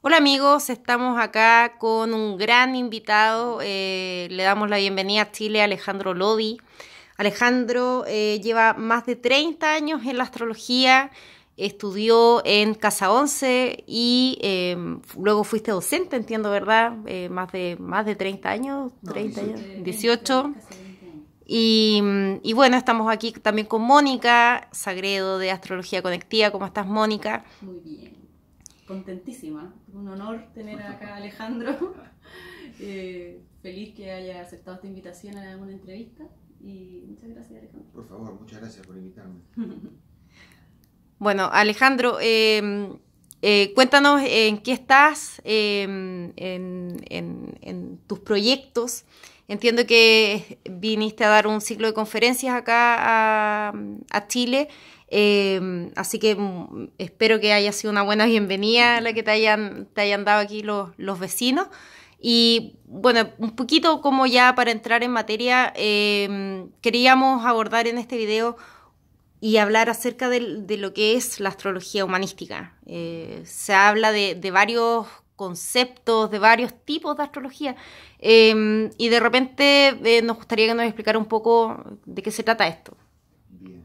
Hola amigos, estamos acá con un gran invitado. Le damos la bienvenida a Chile a Alejandro Lodi. Alejandro lleva más de 30 años en la astrología, estudió en Casa Once y luego fuiste docente, entiendo, ¿verdad? Más de 30 años, No, 30 años, 18. 18. Casi 20 años. Y bueno, estamos aquí también con Mónica Sagredo de Astrología Conectiva. ¿Cómo estás, Mónica? Muy bien. Contentísima. Un honor tener acá a Alejandro. Feliz que haya aceptado esta invitación a una entrevista. Y muchas gracias, Alejandro. Por favor, muchas gracias por invitarme. Bueno, Alejandro, cuéntanos en qué estás, en tus proyectos. Entiendo que viniste a dar un ciclo de conferencias acá a Chile, así que espero que haya sido una buena bienvenida la que te hayan dado aquí los vecinos. Y bueno, un poquito como ya para entrar en materia, queríamos abordar en este video y hablar acerca de lo que es la astrología humanística. Se habla de varios conceptos, de varios tipos de astrología, y de repente nos gustaría que nos explicara un poco de qué se trata esto. Bien,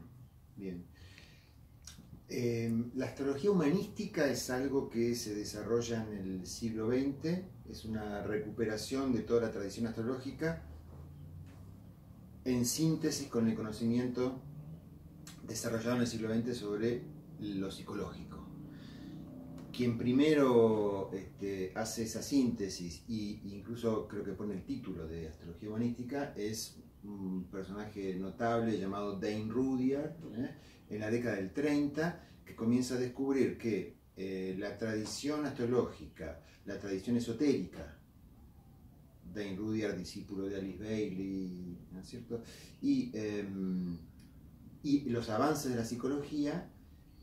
bien. La astrología humanística es algo que se desarrolla en el siglo XX, es una recuperación de toda la tradición astrológica en síntesis con el conocimiento desarrollado en el siglo XX sobre lo psicológico. Quien primero hace esa síntesis e incluso creo que pone el título de astrología humanística es un personaje notable llamado Dane Rudyard, en la década del 30, que comienza a descubrir que la tradición astrológica, la tradición esotérica, Dane Rudyard, discípulo de Alice Bailey, ¿no es cierto? Y los avances de la psicología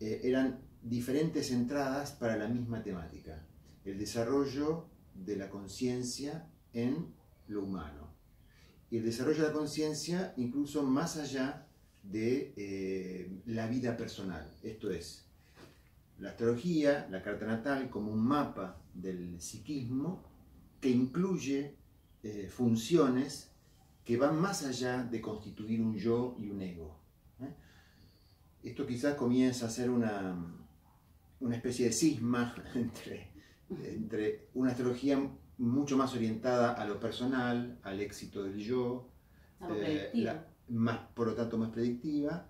eran diferentes entradas para la misma temática, el desarrollo de la conciencia en lo humano. Y el desarrollo de la conciencia incluso más allá de la vida personal. Esto es, la astrología, la carta natal, como un mapa del psiquismo que incluye funciones que van más allá de constituir un yo y un ego. Esto quizás comienza a ser una especie de cisma entre una astrología mucho más orientada a lo personal, al éxito del yo, A lo predictivo. por lo tanto más predictiva,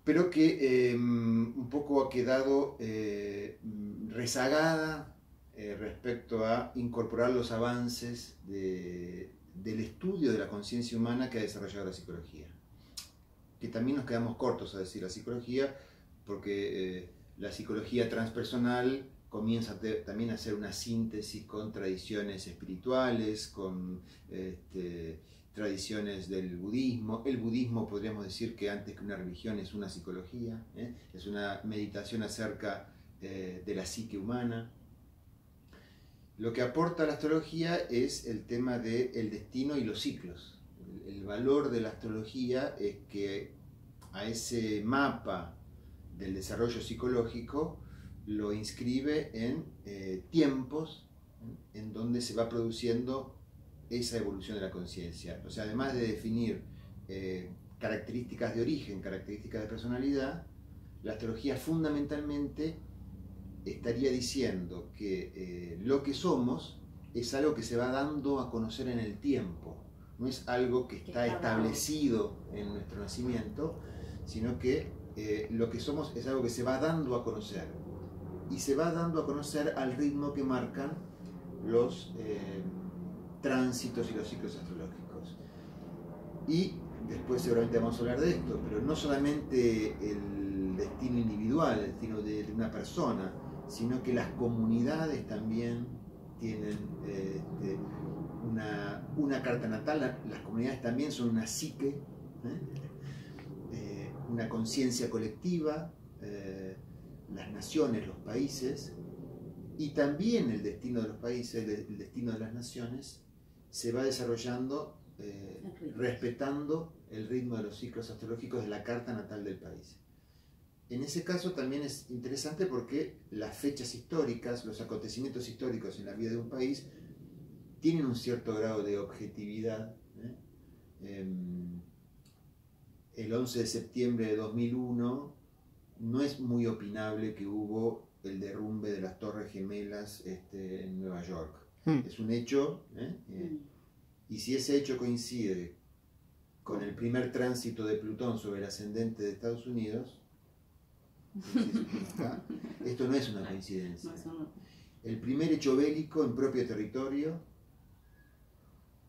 pero que un poco ha quedado rezagada respecto a incorporar los avances del estudio de la conciencia humana que ha desarrollado la psicología. Que también nos quedamos cortos a decir la psicología, porque la psicología transpersonal comienza también a hacer una síntesis con tradiciones espirituales, con tradiciones del budismo. El budismo podríamos decir que antes que una religión es una psicología, es una meditación acerca de la psique humana. Lo que aporta la astrología es el tema del destino y los ciclos. El valor de la astrología es que a ese mapa del desarrollo psicológico lo inscribe en tiempos en donde se va produciendo esa evolución de la conciencia. O sea, además de definir características de origen, características de personalidad, la astrología fundamentalmente estaría diciendo que lo que somos es algo que se va dando a conocer en el tiempo. No es algo que está establecido en nuestro nacimiento, sino que lo que somos es algo que se va dando a conocer. Y se va dando a conocer al ritmo que marcan los tránsitos y los ciclos astrológicos. Y después seguramente vamos a hablar de esto, pero no solamente el destino individual, el destino de una persona, sino que las comunidades también tienen una carta natal. Las comunidades también son una psique, una conciencia colectiva, las naciones, los países, y también el destino de los países, el destino de las naciones, se va desarrollando respetando el ritmo de los ciclos astrológicos de la carta natal del país. En ese caso también es interesante porque las fechas históricas, los acontecimientos históricos en la vida de un país tienen un cierto grado de objetividad. El 11 de septiembre de 2001 no es muy opinable que hubo el derrumbe de las Torres Gemelas en Nueva York. Es un hecho, y si ese hecho coincide con el primer tránsito de Plutón sobre el ascendente de Estados Unidos, esto no es una coincidencia. El primer hecho bélico en propio territorio,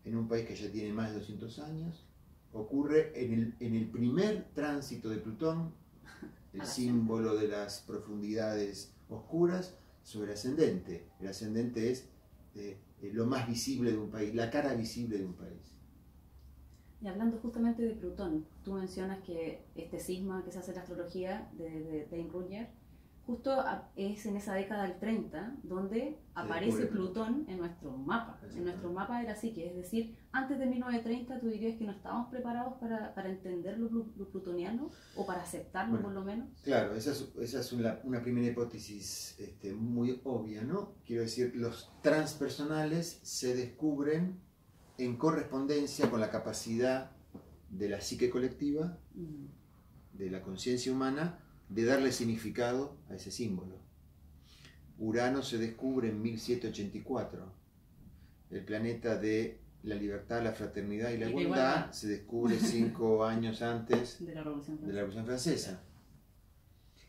en un país que ya tiene más de 200 años, ocurre en el primer tránsito de Plutón, el símbolo de las profundidades oscuras, sobre el ascendente. El ascendente es lo más visible de un país, la cara visible de un país. Y hablando justamente de Plutón, tú mencionas que este cisma que se hace en la astrología de Dane Rudhyar, justo es en esa década del 30 donde aparece Plutón en nuestro mapa. En nuestro mapa de la psique, es decir, antes de 1930 tú dirías que no estábamos preparados para entender lo plutoniano o para aceptarlo, por lo menos. Claro, esa es una primera hipótesis muy obvia, ¿no? Quiero decir, los transpersonales se descubren en correspondencia con la capacidad de la psique colectiva, de la conciencia humana, de darle significado a ese símbolo. Urano se descubre en 1784. El planeta de la libertad, la fraternidad y la igualdad se descubre 5 años antes de la Revolución Francesa.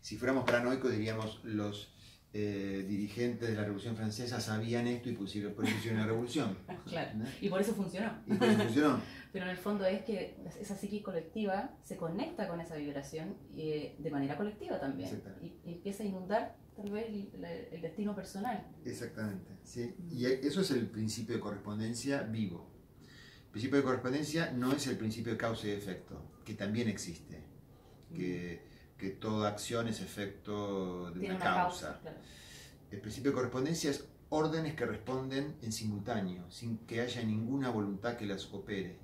Si fuéramos paranoicos diríamos los dirigentes de la Revolución Francesa sabían esto y por eso hicieron la revolución. Claro, ¿no? Y por eso funcionó. Pero en el fondo es que esa psique colectiva se conecta con esa vibración de manera colectiva también. Y empieza a inundar tal vez el destino personal. Exactamente, sí. Y eso es el principio de correspondencia vivo. El principio de correspondencia no es el principio de causa y efecto, que también existe. Que toda acción es efecto de una causa. Claro. El principio de correspondencia es órdenes que responden en simultáneo, sin que haya ninguna voluntad que las opere.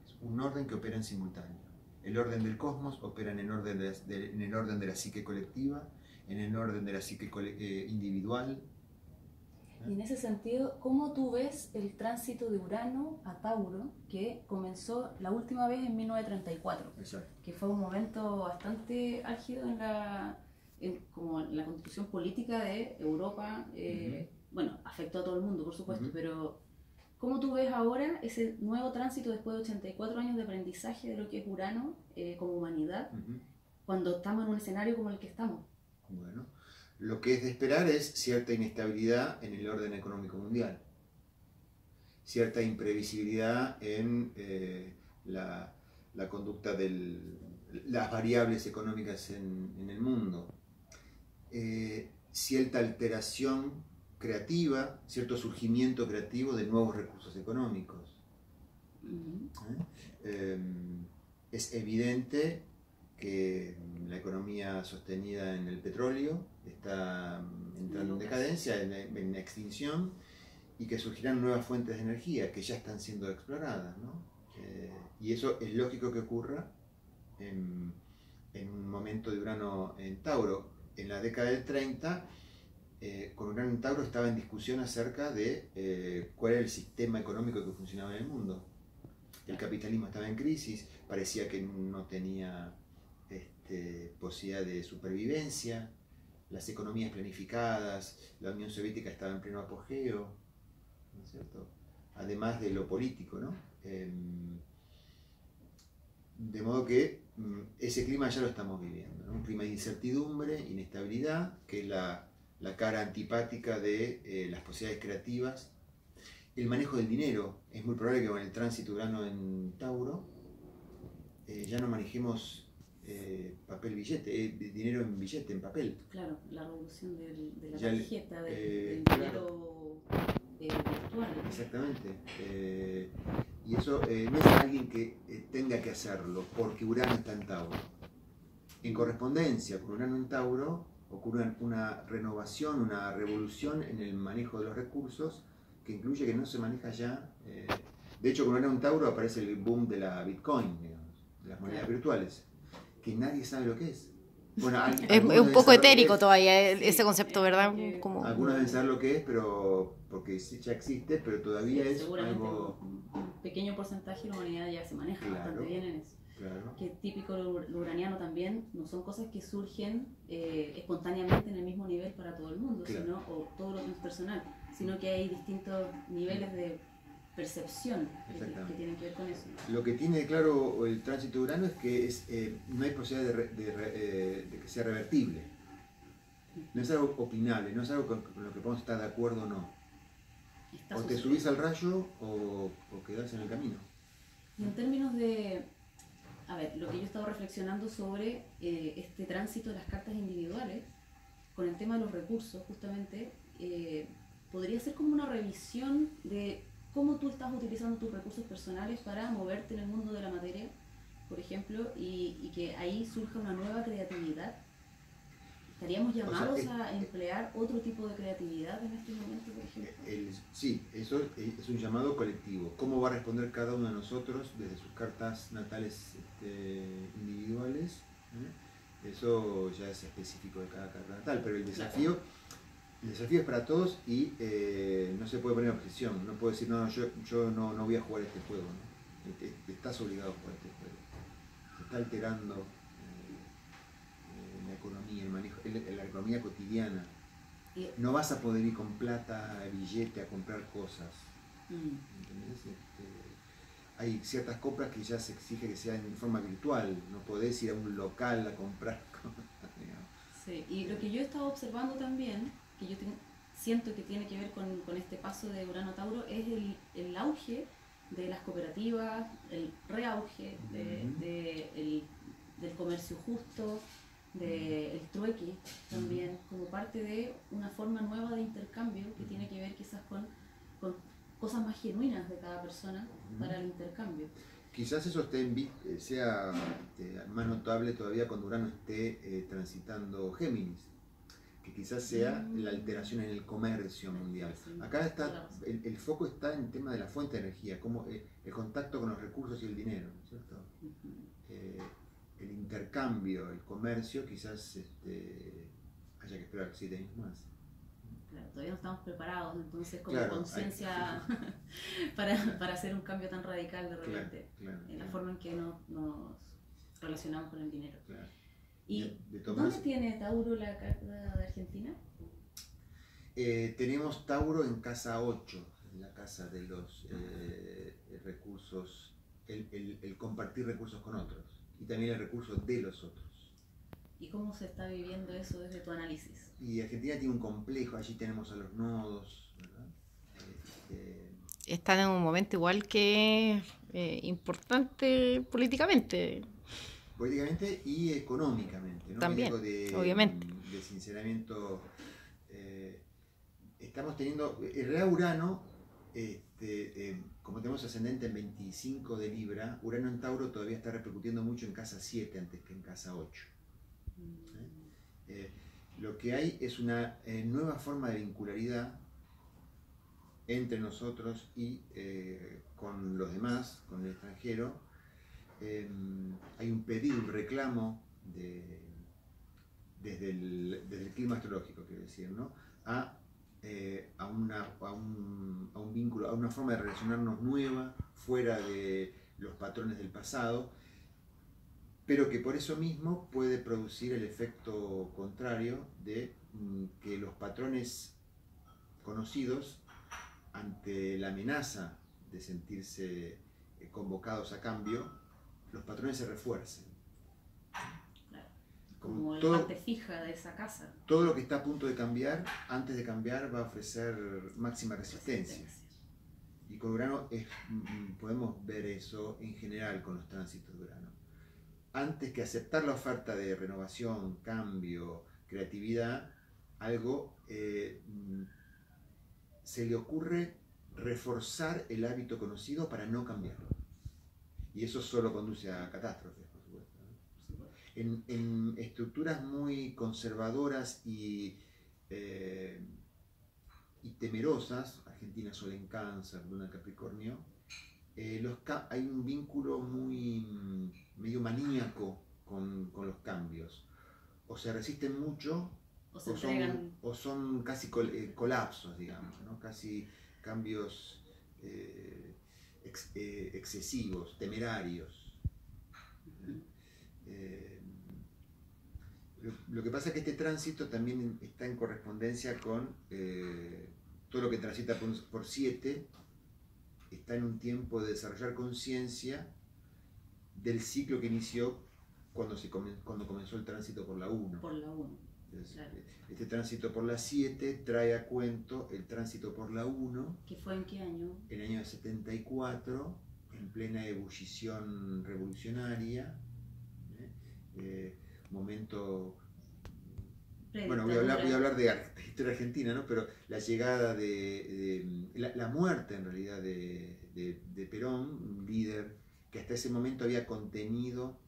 Es un orden que opera en simultáneo. El orden del cosmos opera en el orden de la psique colectiva, en el orden de la psique individual. Y en ese sentido, ¿cómo tú ves el tránsito de Urano a Tauro, que comenzó la última vez en 1934? Exacto. Que fue un momento bastante álgido en la constitución política de Europa. Bueno, afectó a todo el mundo, por supuesto, pero ¿cómo tú ves ahora ese nuevo tránsito después de 84 años de aprendizaje de lo que es Urano como humanidad, cuando estamos en un escenario como el que estamos? Bueno, lo que es de esperar es cierta inestabilidad en el orden económico mundial, cierta imprevisibilidad en la conducta de las variables económicas en el mundo, cierta alteración creativa, cierto surgimiento creativo de nuevos recursos económicos. Es evidente que la economía sostenida en el petróleo está entrando en decadencia, en extinción, y que surgirán nuevas fuentes de energía que ya están siendo exploradas, ¿no? Y eso es lógico que ocurra en un momento de Urano en Tauro. En la década del 30, con Urano en Tauro estaba en discusión acerca de cuál era el sistema económico que funcionaba en el mundo. El capitalismo estaba en crisis, parecía que no tenía posibilidad de supervivencia, las economías planificadas, la Unión Soviética estaba en pleno apogeo, ¿no es cierto? Además de lo político, ¿no? De modo que ese clima ya lo estamos viviendo, ¿no? Un clima de incertidumbre, inestabilidad, que es la cara antipática de las posibilidades creativas. El manejo del dinero, es muy probable que con el tránsito Urano en Tauro ya no manejemos papel billete, dinero en billete, en papel. Claro, la revolución de la tarjeta, del dinero virtual. Exactamente. Y eso no es alguien que tenga que hacerlo porque Urano está en Tauro. En correspondencia con Urano en Tauro ocurre una renovación, una revolución en el manejo de los recursos que incluye que no se maneja ya. De hecho, con Urano en Tauro aparece el boom de la Bitcoin, digamos, de las monedas virtuales, que nadie sabe lo que es. Bueno, Es un poco etérico todavía ese concepto, ¿verdad? Como... Algunos deben saber lo que es, pero porque ya existe, pero todavía es seguramente algo... un pequeño porcentaje de la humanidad ya se maneja bastante bien en eso. Claro. Que típico lo uraniano también, no son cosas que surgen espontáneamente en el mismo nivel para todo el mundo, sino, o todo lo transpersonal, sino que hay distintos niveles de percepción que tienen que ver con eso. Lo que tiene claro el tránsito de Urano es que no hay posibilidad de que sea revertible. No es algo opinable, no es algo con lo que podemos estar de acuerdo o no. O te subís al rayo o quedás en el camino. Y en términos de... A ver, lo que yo he estado reflexionando sobre este tránsito de las cartas individuales, con el tema de los recursos, justamente, podría ser como una revisión de cómo tú estás utilizando tus recursos personales para moverte en el mundo de la materia, por ejemplo, y que ahí surja una nueva creatividad. ¿Estaríamos llamados a emplear otro tipo de creatividad en este momento, por ejemplo? Sí, eso es un llamado colectivo. ¿Cómo va a responder cada uno de nosotros desde sus cartas natales individuales? Eso ya es específico de cada carta natal, pero el desafío es para todos y no se puede poner objeción. No puedo decir, no, yo no voy a jugar este juego. ¿No? Estás obligado a jugar este juego. Se está alterando la economía, el manejo, la economía cotidiana. No vas a poder ir con plata, billete a comprar cosas. ¿Entendés? Hay ciertas compras que ya se exige que sean en forma virtual. No podés ir a un local a comprar cosas. Sí, y lo que yo he estado observando también, que yo siento que tiene que ver con este paso de Urano a Tauro, es el auge de las cooperativas, el reauge del comercio justo, del trueque también, como parte de una forma nueva de intercambio que tiene que ver quizás con cosas más genuinas de cada persona para el intercambio. Quizás eso sea más notable todavía cuando Urano esté transitando Géminis, que quizás sea la alteración en el comercio mundial. Acá está el foco está en el tema de la fuente de energía, como el contacto con los recursos y el dinero, ¿no es cierto? El intercambio, el comercio, quizás haya que esperar 7 años más. Claro, todavía no estamos preparados, entonces, como conciencia para hacer un cambio tan radical de repente en la forma en que nos relacionamos con el dinero. Claro. ¿Y dónde tiene Tauro la carta de Argentina? Tenemos Tauro en casa 8, en la casa de los recursos, el compartir recursos con otros y también el recurso de los otros. ¿Y cómo se está viviendo eso desde tu análisis? Y Argentina tiene un complejo, allí tenemos a los nodos, ¿verdad? Están en un momento igual que importante políticamente. Políticamente y económicamente, ¿no? También, obviamente. De sinceramiento, estamos teniendo, el real Urano, como tenemos ascendente en 25 de Libra, Urano en Tauro todavía está repercutiendo mucho en casa 7 antes que en casa 8. Lo que hay es una nueva forma de vincularidad entre nosotros y con los demás, con el extranjero. Hay un pedido, un reclamo desde el clima astrológico, quiero decir, ¿no? a un vínculo, a una forma de relacionarnos nueva, fuera de los patrones del pasado, pero que por eso mismo puede producir el efecto contrario de que los patrones conocidos, ante la amenaza de sentirse convocados a cambio, los patrones se refuercen. Claro. Como la parte fija de esa casa. Todo lo que está a punto de cambiar, antes de cambiar, va a ofrecer máxima resistencia. Y con Urano podemos ver eso en general con los tránsitos de Urano. Antes que aceptar la oferta de renovación, cambio, creatividad, algo se le ocurre reforzar el hábito conocido para no cambiarlo. Y eso solo conduce a catástrofes, por supuesto, ¿no? En estructuras muy conservadoras y temerosas, Argentina, Sol en Cáncer, Luna en Capricornio, hay un vínculo muy medio maníaco con los cambios. o se resisten mucho O se entregan. o son casi colapsos, digamos, ¿no? Casi cambios excesivos, temerarios. Lo que pasa es que este tránsito también está en correspondencia con todo lo que transita por 7, está en un tiempo de desarrollar conciencia del ciclo que inició cuando comenzó el tránsito por la 1. Por la 1. Entonces, Claro. este tránsito por la 7 trae a cuento el tránsito por la 1. ¿Que fue en qué año? En el año 74, en plena ebullición revolucionaria, momento... Bueno, voy a hablar de historia argentina, ¿no? Pero la llegada la muerte en realidad de Perón, un líder que hasta ese momento había contenido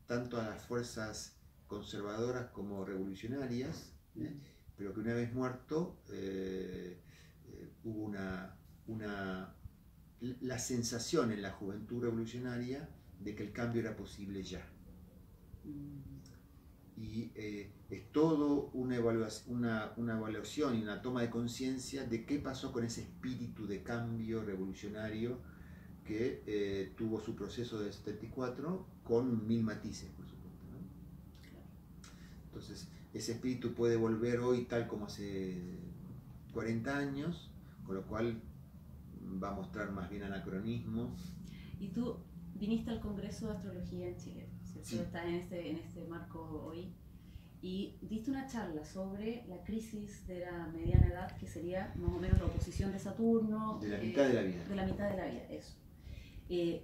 tanto a las fuerzas conservadoras como revolucionarias, pero que una vez muerto hubo la sensación en la juventud revolucionaria de que el cambio era posible ya. Y es todo una evaluación y una toma de conciencia de qué pasó con ese espíritu de cambio revolucionario que tuvo su proceso de 74 con 1000 matices, por supuesto, ¿no? Entonces, ese espíritu puede volver hoy tal como hace 40 años, con lo cual va a mostrar más bien anacronismo. Y tú viniste al Congreso de Astrología en Chile, ¿cierto? Sí. Estás en este marco hoy, y diste una charla sobre la crisis de la mediana edad, que sería más o menos la oposición de Saturno. De la mitad de la vida. De la mitad de la vida, eso.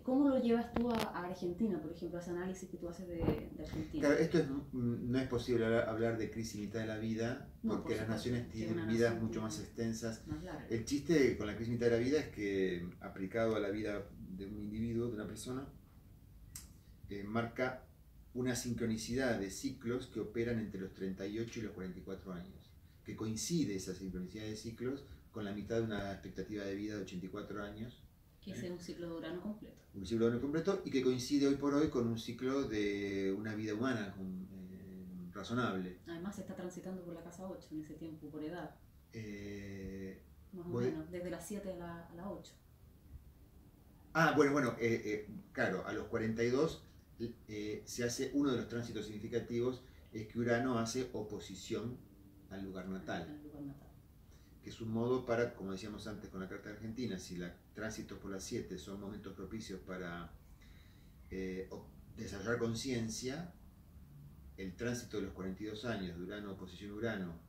¿Cómo lo llevas tú a Argentina, por ejemplo, ese análisis que tú haces de Argentina? Claro, no es posible hablar de crisis mitad de la vida, porque las naciones tienen vidas mucho más extensas. El chiste con la crisis mitad de la vida es que, aplicado a la vida de un individuo, de una persona, marca una sincronicidad de ciclos que operan entre los 38 y los 44 años, que coincide esa sincronicidad de ciclos con la mitad de una expectativa de vida de 84 años. Que es un ciclo de Urano completo. Un ciclo de Urano completo, y que coincide hoy por hoy con un ciclo de una vida humana razonable. Además se está transitando por la casa 8 en ese tiempo, por edad. Más o Bueno, menos, desde las 7 a la 8. Claro, a los 42 se hace uno de los tránsitos significativos, es que Urano hace oposición al lugar natal. Que es un modo para, como decíamos antes con la carta de Argentina, si los tránsitos por las 7 son momentos propicios para desarrollar conciencia, el tránsito de los 42 años de Urano, oposición Urano,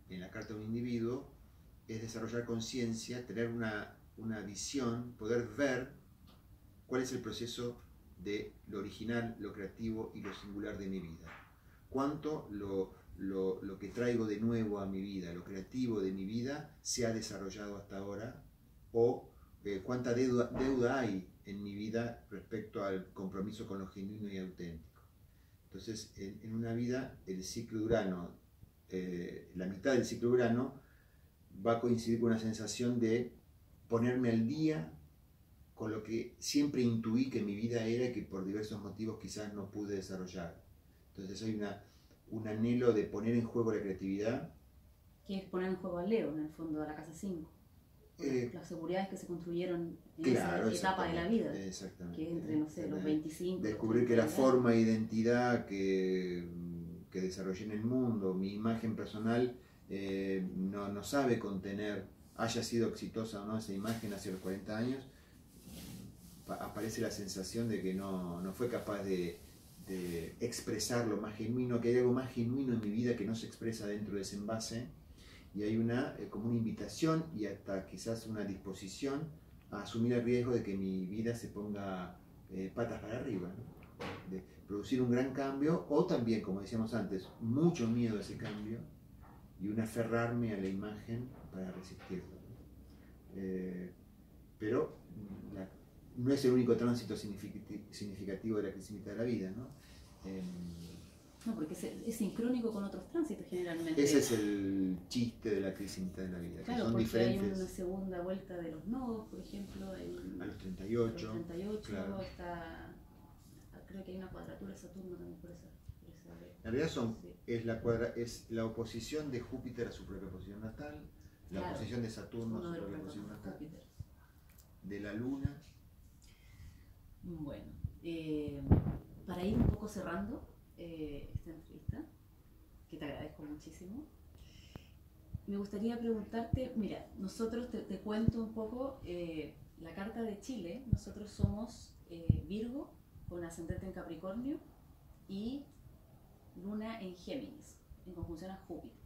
en la carta de un individuo, es desarrollar conciencia, tener una visión, poder ver cuál es el proceso de lo original, lo creativo y lo singular de mi vida. Cuánto lo que traigo de nuevo a mi vida, lo creativo de mi vida, se ha desarrollado hasta ahora, o cuánta deuda hay en mi vida respecto al compromiso con lo genuino y auténtico. Entonces, en una vida, el ciclo de Urano, la mitad del ciclo de Urano, va a coincidir con una sensación de ponerme al día con lo que siempre intuí que mi vida era y que por diversos motivos quizás no pude desarrollar. Entonces hay un anhelo de poner en juego la creatividad. Que es poner en juego a Leo, en el fondo, a la casa 5. Las seguridades que se construyeron en esa etapa de la vida. Exactamente. Que es entre, no sé, los 25. Descubrir que la forma e identidad que desarrollé en el mundo, mi imagen personal, no sabe contener, haya sido exitosa o no esa imagen hacia los 40 años, aparece la sensación de que no fue capaz de expresar lo más genuino, que hay algo más genuino en mi vida que no se expresa dentro de ese envase, y hay como una invitación y hasta quizás una disposición a asumir el riesgo de que mi vida se ponga patas para arriba, ¿no? De producir un gran cambio, o también, como decíamos antes, mucho miedo a ese cambio y un aferrarme a la imagen para resistirlo, ¿no? Pero no es el único tránsito significativo de la crisis mitad de la vida, ¿no? No, porque es sincrónico con otros tránsitos generalmente. Ese es el chiste de la crisis mitad de la vida. Claro, que son porque diferentes. hay una segunda vuelta de los nodos, por ejemplo. A los 38. A los 38 claro. creo que hay una cuadratura de Saturno también por esa En realidad Sí. es la oposición de Júpiter a su propia posición natal, la Claro. oposición de Saturno a Uno su de los propia posición retornos natal, Júpiter. de la Luna. Bueno, para ir un poco cerrando esta entrevista, que te agradezco muchísimo, me gustaría preguntarte, mira, nosotros te cuento un poco la carta de Chile. Nosotros somos Virgo con ascendente en Capricornio y Luna en Géminis, en conjunción a Júpiter.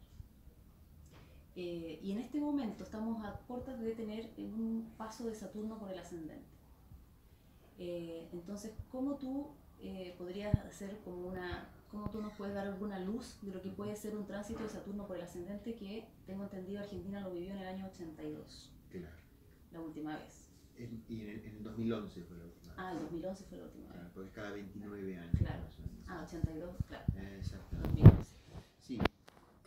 Y en este momento estamos a puertas de tener un paso de Saturno por el ascendente. Entonces, ¿cómo tú podrías hacer cómo tú nos puedes dar alguna luz de lo que puede ser un tránsito de Saturno por el ascendente que, tengo entendido, Argentina lo vivió en el año 82, Claro. la última vez? Y en el 2011 fue la última vez. Ah, el 2011 fue la última vez. Claro, porque es cada 29 años. Claro. más o menos. Ah, 82, claro. Exactamente. 2011. Sí.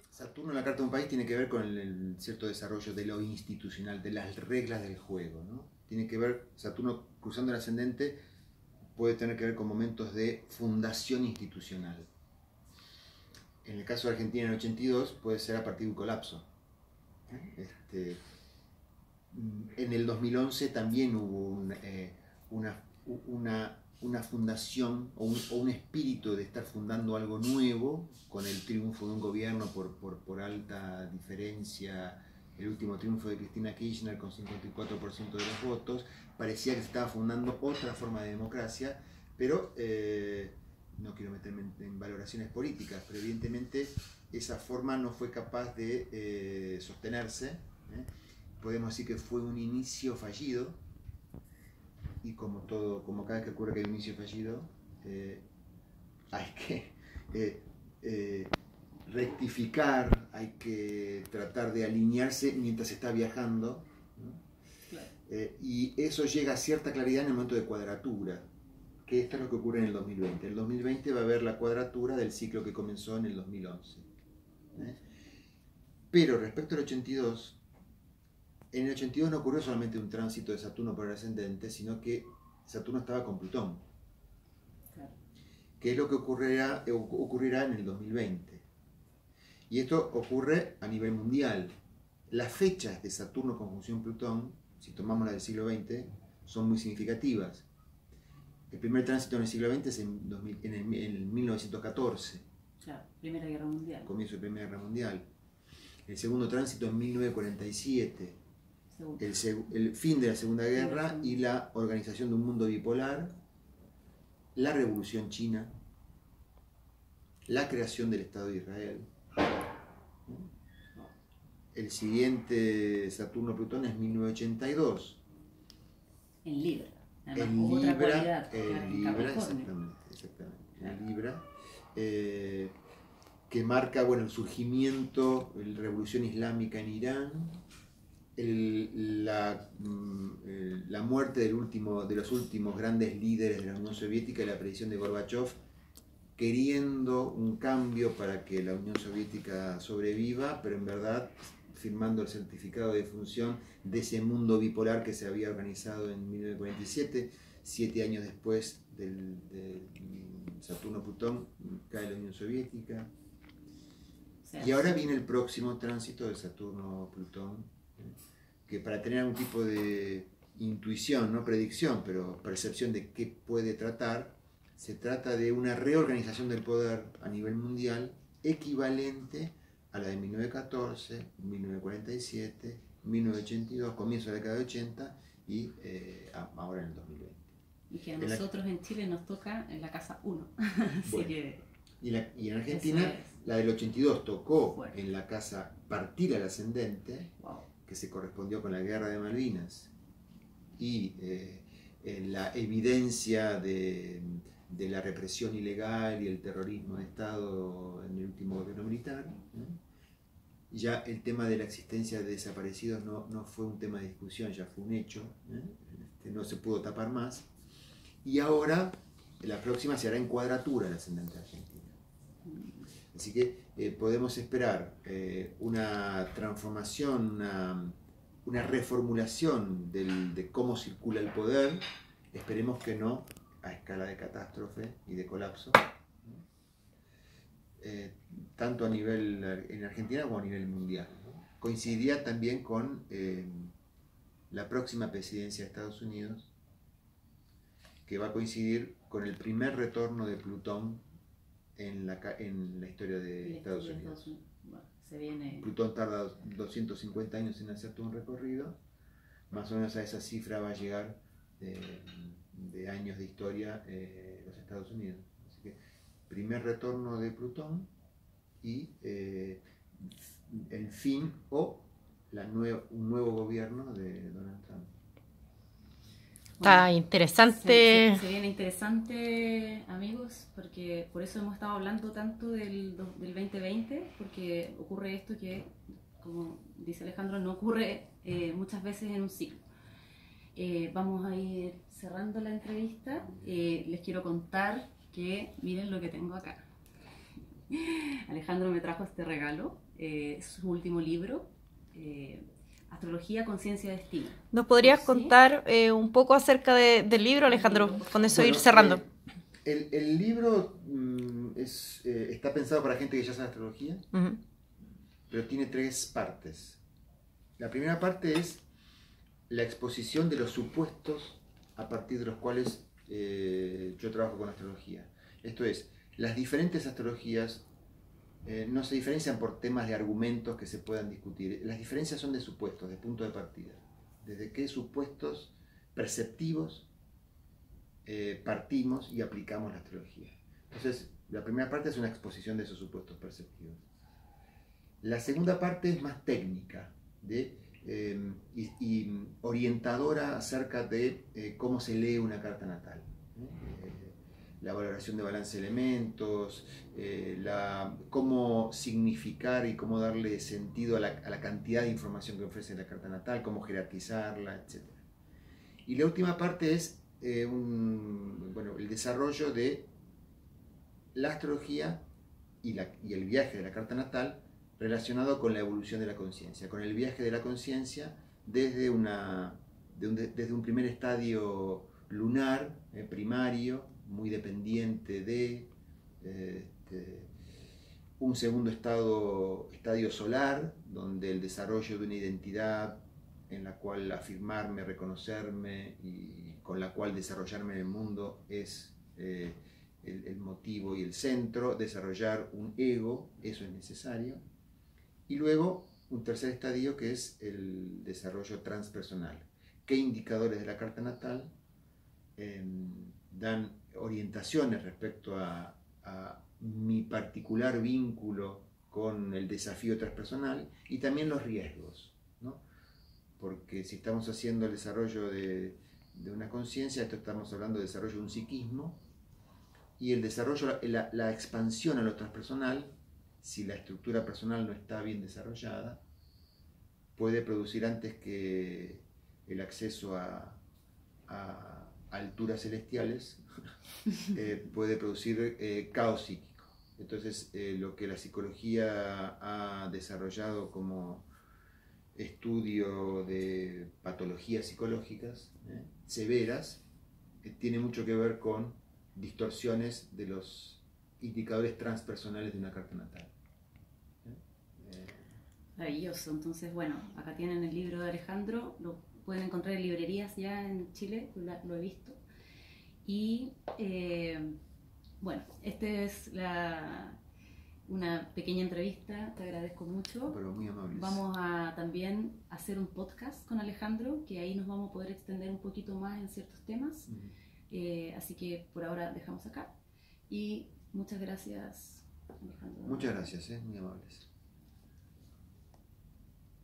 Saturno en la carta de un país tiene que ver con el cierto desarrollo de lo institucional, de las reglas del juego, ¿no? Tiene que ver, Saturno cruzando el ascendente puede tener que ver con momentos de fundación institucional. En el caso de Argentina en el 82 puede ser a partir de un colapso. En el 2011 también hubo una fundación o un espíritu de estar fundando algo nuevo con el triunfo de un gobierno por alta diferencia, el último triunfo de Cristina Kirchner con 54% de los votos. Parecía que se estaba fundando otra forma de democracia, pero no quiero meterme en valoraciones políticas, pero evidentemente esa forma no fue capaz de sostenerse. Podemos decir que fue un inicio fallido, y como cada vez que ocurre que hay un inicio fallido, hay que rectificar, hay que tratar de alinearse mientras se está viajando, ¿no? Claro. Y eso llega a cierta claridad en el momento de cuadratura, que esto es lo que ocurre en el 2020. El 2020 va a haber la cuadratura del ciclo que comenzó en el 2011. Pero respecto al 82, en el 82 no ocurrió solamente un tránsito de Saturno por el ascendente, sino que Saturno estaba con Plutón, Claro. que es lo que ocurrirá en el 2020. Y esto ocurre a nivel mundial. Las fechas de Saturno conjunción Plutón, si tomamos la del siglo XX, son muy significativas. El primer tránsito en el siglo XX es en el 1914. Claro, Primera Guerra Mundial. Comienzo de la Primera Guerra Mundial. El segundo tránsito en 1947. El fin de la Segunda Guerra y la organización de un mundo bipolar, la Revolución China, la creación del Estado de Israel. El siguiente Saturno-Plutón es 1982. En Libra. Además, En otra Libra, cualidad, en Capricornio. exactamente. Claro. En Libra, que marca el surgimiento, la revolución islámica en Irán, la muerte de los últimos grandes líderes de la Unión Soviética y la aparición de Gorbachev, queriendo un cambio para que la Unión Soviética sobreviva, pero en verdad firmando el certificado de función de ese mundo bipolar que se había organizado en 1947, 7 años después del Saturno-Plutón, cae la Unión Soviética. Y ahora viene el próximo tránsito de Saturno-Plutón, que para tener algún tipo de intuición, no predicción, pero percepción de qué puede tratar, se trata de una reorganización del poder a nivel mundial equivalente a la de 1914, 1947, 1982, comienzo de la década de 80 y ahora en el 2020. Y que a nosotros en Chile nos toca en la casa 1. Bueno, que y en Argentina la del 82 tocó fuerte en la casa partir al ascendente, wow, que se correspondió con la Guerra de Malvinas, y en la evidencia de la represión ilegal y el terrorismo de Estado en el último gobierno militar. Ya el tema de la existencia de desaparecidos no fue un tema de discusión, ya fue un hecho, no se pudo tapar más. Y ahora la próxima se hará en cuadratura el ascendente argentino. Así que podemos esperar una transformación, una reformulación de cómo circula el poder, esperemos que no a escala de catástrofe y de colapso, tanto a nivel en Argentina como a nivel mundial, ¿no? Coincidía también con la próxima presidencia de Estados Unidos, que va a coincidir con el primer retorno de Plutón en la historia de Estados Unidos. Bueno, se viene... Plutón tarda 250 años en hacer todo un recorrido, más o menos a esa cifra va a llegar de años de historia los Estados Unidos. Así que primer retorno de Plutón y el fin o un nuevo gobierno de Donald Trump. Está Bueno, interesante. se viene interesante, amigos, porque por eso hemos estado hablando tanto del 2020, porque ocurre esto que, como dice Alejandro, no ocurre muchas veces en un ciclo. Vamos a ir cerrando la entrevista. Les quiero contar que miren lo que tengo acá. Alejandro me trajo este regalo, es su último libro, Astrología, Conciencia, Destino. ¿Nos podrías ¿Sí? contar un poco acerca del libro, Alejandro? Con eso ir cerrando. El libro está pensado para gente que ya sabe astrología, pero tiene 3 partes. La primera parte es la exposición de los supuestos a partir de los cuales yo trabajo con astrología. Esto es, las diferentes astrologías no se diferencian por temas de argumentos que se puedan discutir. Las diferencias son de supuestos, de punto de partida. Desde qué supuestos perceptivos partimos y aplicamos la astrología. Entonces, la primera parte es una exposición de esos supuestos perceptivos. La segunda parte es más técnica y orientadora acerca de cómo se lee una carta natal. La valoración de balance de elementos, cómo significar y cómo darle sentido a la cantidad de información que ofrece la carta natal, cómo jerarquizarla, etc. Y la última parte es el desarrollo de la astrología y el viaje de la carta natal relacionado con la evolución de la conciencia, con el viaje de la conciencia desde un primer estadio lunar, primario, muy dependiente de un segundo estadio solar, donde el desarrollo de una identidad en la cual afirmarme, reconocerme y con la cual desarrollarme en el mundo es el motivo y el centro. Desarrollar un ego, eso es necesario. Y luego un tercer estadio que es el desarrollo transpersonal. ¿Qué indicadores de la carta natal dan orientaciones respecto a mi particular vínculo con el desafío transpersonal y también los riesgos, ¿no? Porque si estamos haciendo el desarrollo de una conciencia, esto estamos hablando del desarrollo de un psiquismo, y el desarrollo, la expansión a lo transpersonal, si la estructura personal no está bien desarrollada, puede producir antes que el acceso a alturas celestiales, puede producir caos psíquico. Entonces, lo que la psicología ha desarrollado como estudio de patologías psicológicas severas, tiene mucho que ver con distorsiones de los indicadores transpersonales de una carta natal. Maravilloso. Entonces, bueno, acá tienen el libro de Alejandro, lo pueden encontrar en librerías ya en Chile, lo he visto. Y bueno, esta es una pequeña entrevista, te agradezco mucho. Pero muy amables. Vamos a también hacer un podcast con Alejandro, que ahí nos vamos a poder extender un poquito más en ciertos temas. Así que por ahora dejamos acá. Y muchas gracias, Alejandro. Muchas gracias, muy amables.